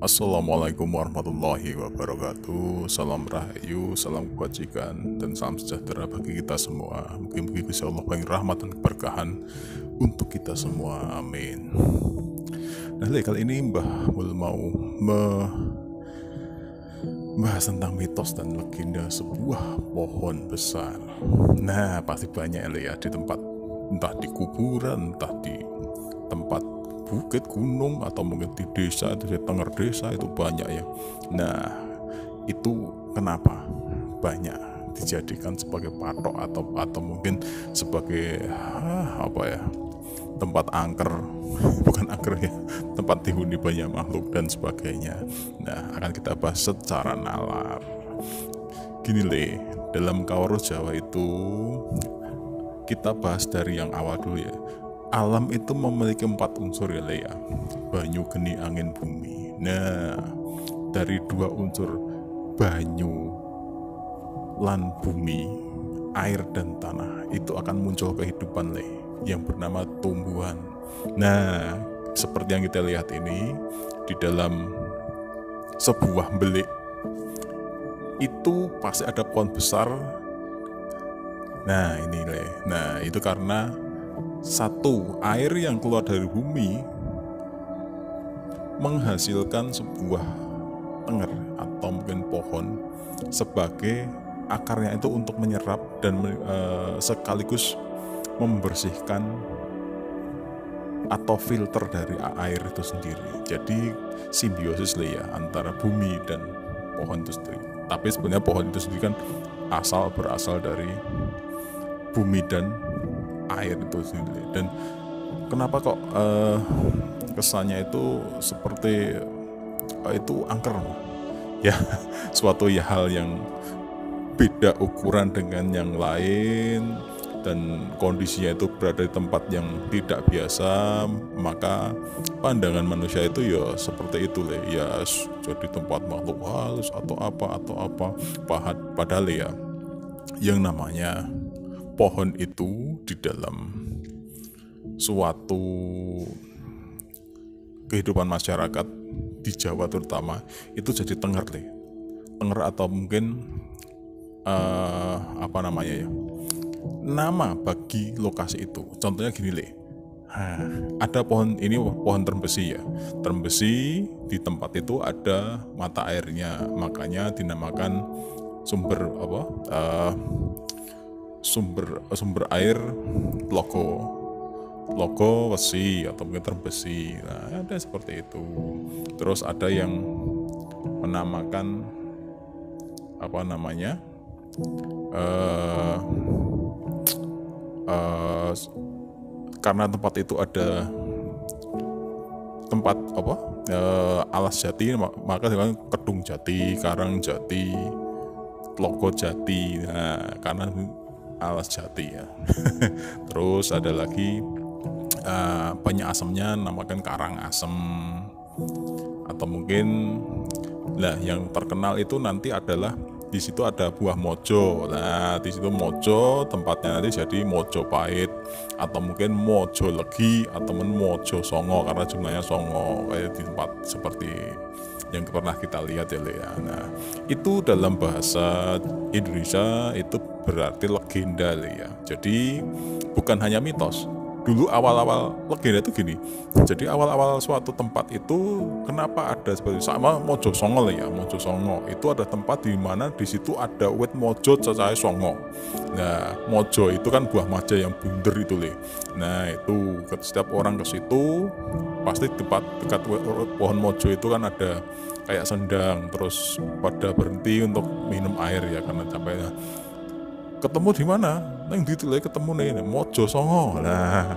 Assalamualaikum warahmatullahi wabarakatuh. Salam rahayu, salam kebajikan, dan salam sejahtera bagi kita semua. Mungkin Gusti Allah bagi rahmat dan keberkahan untuk kita semua. Amin. Nah, kali ini Mbah Mul mau membahas tentang mitos dan legenda sebuah pohon besar. Nah, pasti banyak ya di tempat, entah di kuburan, entah di tempat bukit, gunung, atau mungkin di desa, di tengah desa itu banyak ya. Nah, itu kenapa banyak dijadikan sebagai patok atau mungkin sebagai tempat angker bukan angker ya, tempat dihuni banyak makhluk dan sebagainya. Nah, akan kita bahas secara nalar. Gini dalam Kawaro Jawa itu kita bahas dari yang awal dulu ya. Alam itu memiliki 4 unsur ya. Banyu, geni, angin, bumi. Nah, dari 2 unsur banyu lan bumi, air dan tanah, itu akan muncul kehidupan yang bernama tumbuhan. Nah, seperti yang kita lihat ini di dalam sebuah belik itu pasti ada pohon besar. Nah, ini Nah, itu karena satu, air yang keluar dari bumi menghasilkan sebuah tenger atau mungkin pohon sebagai akarnya itu untuk menyerap dan sekaligus membersihkan atau filter dari air itu sendiri. Jadi simbiosis ya antara bumi dan pohon itu sendiri. Tapi sebenarnya pohon itu sendiri kan berasal dari bumi dan air itu sendiri. Dan kenapa kok kesannya itu seperti itu angker ya, suatu hal yang beda ukuran dengan yang lain dan kondisinya itu berada di tempat yang tidak biasa, maka pandangan manusia itu ya seperti itu ya, jadi tempat makhluk halus atau apa padahal ya yang namanya pohon itu di dalam suatu kehidupan masyarakat di Jawa terutama itu jadi tenger atau mungkin nama bagi lokasi itu. Contohnya gini ada pohon termbesi ya. Termbesi di tempat itu ada mata airnya, makanya dinamakan sumber air logo wesi atau mungkin terbesi. Nah, ada seperti itu. Terus ada yang menamakan karena tempat itu ada tempat alas jati, maka dengan kedung jati, karang jati, logo jati. Nah, karena alas jati ya. Terus ada lagi banyak asemnya, namakan karang asem. Atau mungkin yang terkenal itu nanti adalah di situ ada buah mojo. Nah, di situ mojo tempatnya nanti jadi mojo pahit atau mungkin mojo legi atau mojo songo karena jumlahnya songo, kayak di tempat seperti yang pernah kita lihat ya. Nah, itu dalam bahasa Indonesia itu berarti legenda ya. Jadi bukan hanya mitos. Dulu awal-awal legenda itu gini. Jadi awal-awal suatu tempat itu kenapa ada seperti sama Mojo Songo ya. Mojo Songo itu ada tempat di mana di situ ada wit mojo cacahe songo. Nah, mojo itu kan buah maja yang bunder itu Nah, itu setiap orang ke situ pasti dekat pohon mojo itu kan ada kayak sendang, terus pada berhenti untuk minum air ya karena capeknya. Ketemu di mana? Neng ketemu Mojo Songo. Nah,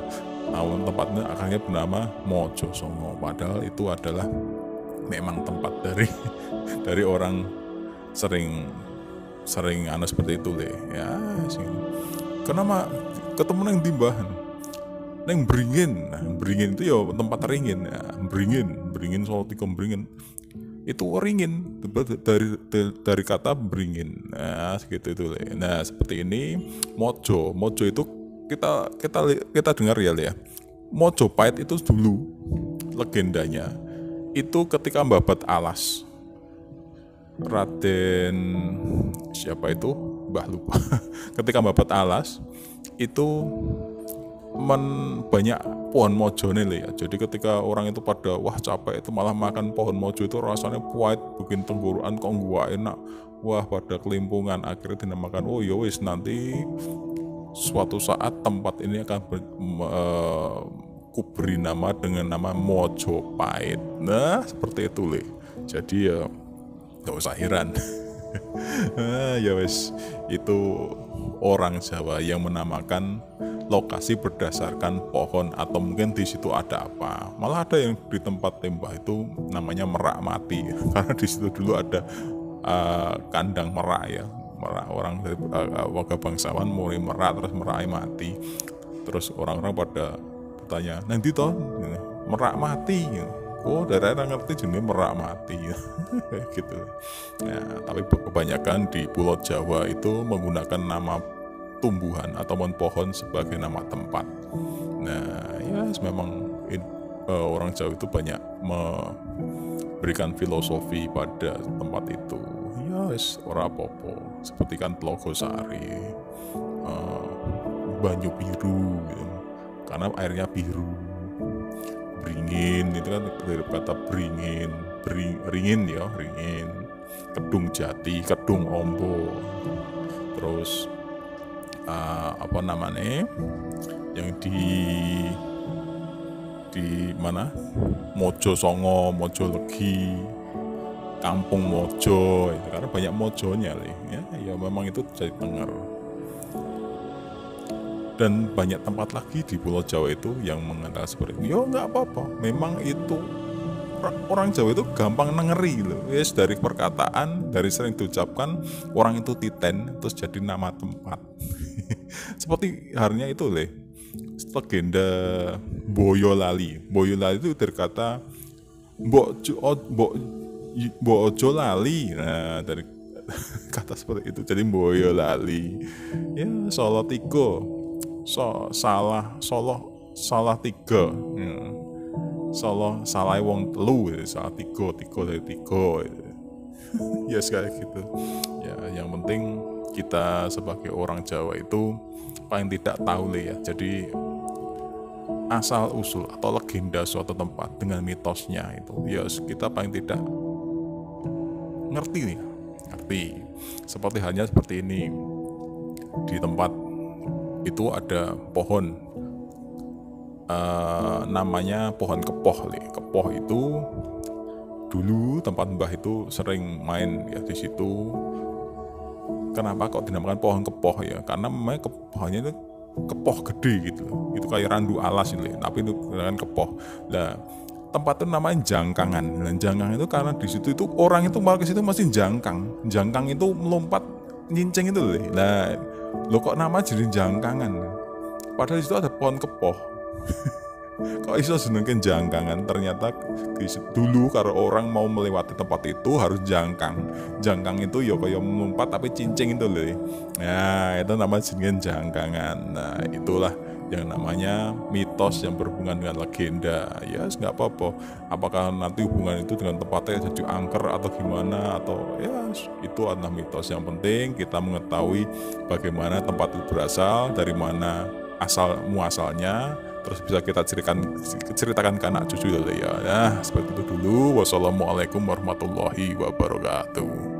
awal tempatnya akhirnya bernama Mojo Songo. Padahal itu adalah memang tempat dari orang sering seperti itu ya. Kenapa ketemu neng timbahan? Neng beringin. Nah, beringin itu ya tempat ringin ya. Beringin soal tikom beringin. Itu ringin dari kata beringin. Nah, segitu itu Nah, seperti ini mojo itu kita dengar ya Mojopahit itu dulu legendanya itu ketika membabat alas, Raden siapa itu, Mbah lupa. Ketika membabat alas itu banyak pohon mojone ya. Jadi ketika orang itu pada wah capek itu malah makan pohon mojo itu rasanya pahit, bikin tenggorokan kok gak enak. Wah pada kelimpungan, akhirnya dinamakan oh ya wis nanti suatu saat tempat ini akan kuberi nama dengan nama Mojopahit. Nah seperti itu Le. Jadi ya gak usah heran. Ya wes, itu orang Jawa yang menamakan lokasi berdasarkan pohon atau mungkin di situ ada apa. Malah ada yang di tempat tembak itu namanya Merak Mati karena di situ dulu ada kandang merak ya. Merak, orang dari warga bangsawan mulai merak terus merak mati. Terus orang-orang pada bertanya, "Nanti toh merak mati?" Oh, daerah ngerti jenis merak mati gitu. Nah, tapi kebanyakan di Pulau Jawa itu menggunakan nama tumbuhan ataupun pohon sebagai nama tempat. Nah, ya memang orang Jawa itu banyak memberikan filosofi pada tempat itu. Ya, ora apa-apa. Seperti kan Tlogosari, Banyu Biru, gitu. Karena airnya biru. Beringin itu kan dari kata beringin, ringin ya, ringin. Kedung Jati, Kedung Ombo. Terus apa namanya yang di mana Mojo Songo, Mojo Legi, Kampung Mojo itu karena banyak mojonya ya memang itu jadi Tenger. Dan banyak tempat lagi di Pulau Jawa itu yang mengenal seperti itu. Ya nggak apa-apa, memang itu orang Jawa itu gampang nengeri loh. Yes, dari perkataan, dari sering diucapkan orang itu titen terus jadi nama tempat. Seperti harinya itu legenda Boyolali. Boyolali itu dari kata Mbok Ojo Lali. Nah, dari kata seperti itu jadi Boyolali. Ya, Solo Tigo. Salah tiga. Solo salah wong telu, salah tiga dari tiga. Ya sekali gitu. Ya, yang penting kita sebagai orang Jawa itu paling tidak tahu ya. Jadi asal usul atau legenda suatu tempat dengan mitosnya itu ya kita paling tidak ngerti. Seperti halnya seperti ini, di tempat itu ada pohon namanya pohon kepoh. Kepoh itu dulu tempat Mbah itu sering main ya di situ. Kenapa kok dinamakan pohon kepoh ya? Karena memang kepohnya itu kepoh gede gitu loh. Itu kayak randu alas itu, tapi itu dengan kepoh. Nah, tempat itu namanya Jangkangan. Dan Jangkang itu karena di situ itu orang itu malah ke situ masih jangkang. Jangkang itu melompat nyincing itu loh. Nah, lo kok nama jadi Jangkangan? Padahal di situ ada pohon kepoh. Kok iso jenengke Jangkangan? Ternyata dulu kalau orang mau melewati tempat itu harus jangkang. Jangkang itu ya kayak melompat tapi cincing itu loh. Nah, itu nama jenenge Jangkangan. Nah, itulah yang namanya mitos yang berhubungan dengan legenda. Ya nggak apa-apa, apakah nanti hubungan itu dengan tempatnya jadi angker atau gimana, atau ya itu adalah mitos. Yang penting kita mengetahui bagaimana tempat itu berasal, dari mana asal muasalnya, terus bisa kita ceritakan ke anak cucu ya. Nah seperti itu dulu. Wassalamualaikum warahmatullahi wabarakatuh.